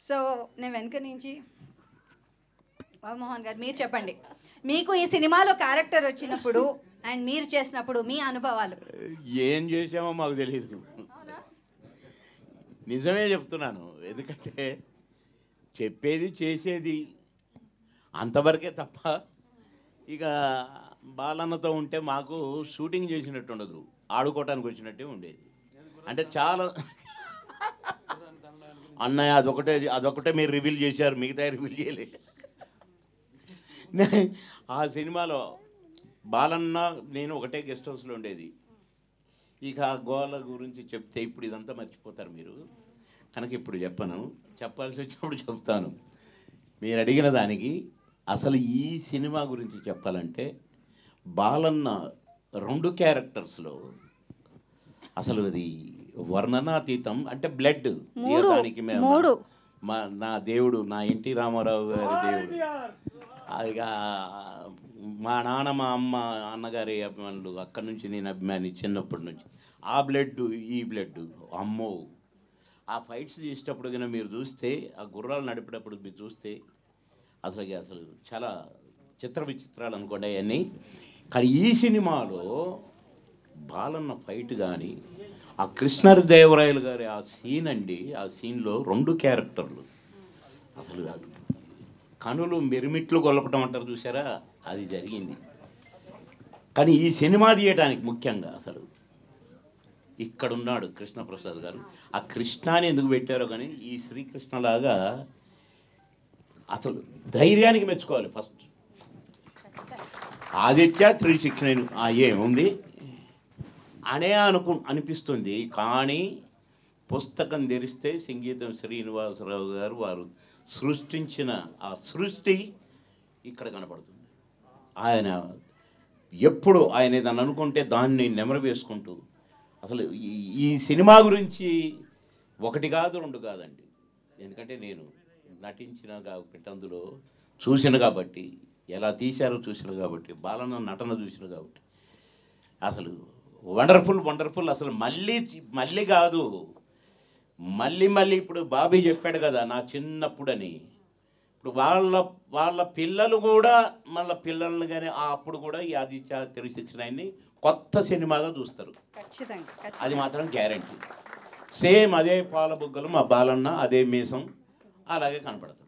So నేను వెనక నుంచి మోహన్ గారు మీరు చెప్పండి, మీకు ఈ సినిమాలో క్యారెక్టర్ వచ్చినప్పుడు అండ్ మీరు చేసినప్పుడు మీ అనుభవాలు. ఏం చేసామో మాకు తెలియదు, నిజమే చెప్తున్నాను. ఎందుకంటే చెప్పేది చేసేది అంతవరకే తప్ప ఇక బాలన్నతో ఉంటే మాకు షూటింగ్ చేసినట్టు ఉండదు, ఆడుకోవటానికి వచ్చినట్టే ఉండేది. అంటే చాలా అన్నయ్య అదొకటే మీరు రివీల్ చేశారు, మిగతా రివీల్ చేయలే. ఆ సినిమాలో బాలన్న నేను ఒకటే గెస్ట్ హౌస్లో ఉండేది. ఇక ఆ గోల గురించి చెప్తే ఇప్పుడు ఇదంతా మర్చిపోతారు మీరు, కనుక ఇప్పుడు చెప్పను, చెప్పాల్సి వచ్చినప్పుడు చెప్తాను. మీరు అడిగిన దానికి అసలు ఈ సినిమా గురించి చెప్పాలంటే బాలన్న 2 క్యారెక్టర్స్లో అసలు అది వర్ణనాతీతం. అంటే బ్లడ్ దానికి నా దేవుడు, నా ఎన్టీ రామారావు గారి దేవుడు, ఇక మా నాన్న మా అమ్మ అన్నగారి అభిమానులు, అక్కడి నుంచి నేను అభిమాని చిన్నప్పటి నుంచి. ఆ బ్లడ్ ఈ బ్లడ్ అమ్మో. ఆ ఫైట్స్ చేసేటప్పుడు కన్నా మీరు చూస్తే, ఆ గుర్రాలు నడిపేటప్పుడు మీరు చూస్తే అసలు చాలా చిత్ర విచిత్రాలు అనుకోండి అవన్నీ. కానీ ఈ సినిమాలో బాలన్న ఫైట్ కానీ, ఆ కృష్ణదేవరాయలు గారి ఆ సీన్ అండి, ఆ సీన్లో 2 క్యారెక్టర్లు అసలు కనులు మెరిమిట్లు గొల్లపటం అంటారు చూసారా, అది జరిగింది. కానీ ఈ సినిమా తీయడానికి ముఖ్యంగా అసలు ఇక్కడున్నాడు కృష్ణప్రసాద్ గారు. ఆ కృష్ణాని ఎందుకు పెట్టారో కానీ ఈ శ్రీకృష్ణలాగా అసలు ధైర్యానికి మెచ్చుకోవాలి ఫస్ట్. ఆదిత్య 369 ఏముంది అనే అనిపిస్తుంది. కానీ పుస్తకం తెరిస్తే సంగీతం శ్రీనివాసరావు గారు వారు సృష్టించిన ఆ సృష్టి ఇక్కడ కనపడుతుంది. ఆయన ఎప్పుడు ఆయన ఏదన్నా అనుకుంటే దాన్ని నెమరు వేసుకుంటూ అసలు ఈ సినిమా గురించి 1 కాదు 2 కాదండి. ఎందుకంటే నేను నటించిన కాబట్టి, అందులో చూసిన కాబట్టి, ఎలా తీశారో చూసిన కాబట్టి, బాలన్న నటన చూసిన కాబట్టి అసలు వండర్ఫుల్. అసలు మళ్ళీ కాదు, మళ్ళీ ఇప్పుడు బాబీ చెప్పాడు కదా నా చిన్నప్పుడని. ఇప్పుడు వాళ్ళ పిల్లలు కూడా మళ్ళీ పిల్లల్ని కానీ అప్పుడు కూడా ఈ ఆదిత్య 369ని కొత్త సినిమాగా చూస్తారు, అది మాత్రం గ్యారంటీ. సేమ్ అదే పాలబుగ్గలు మా బాలన్న, అదే మీసం అలాగే కనపడతారు.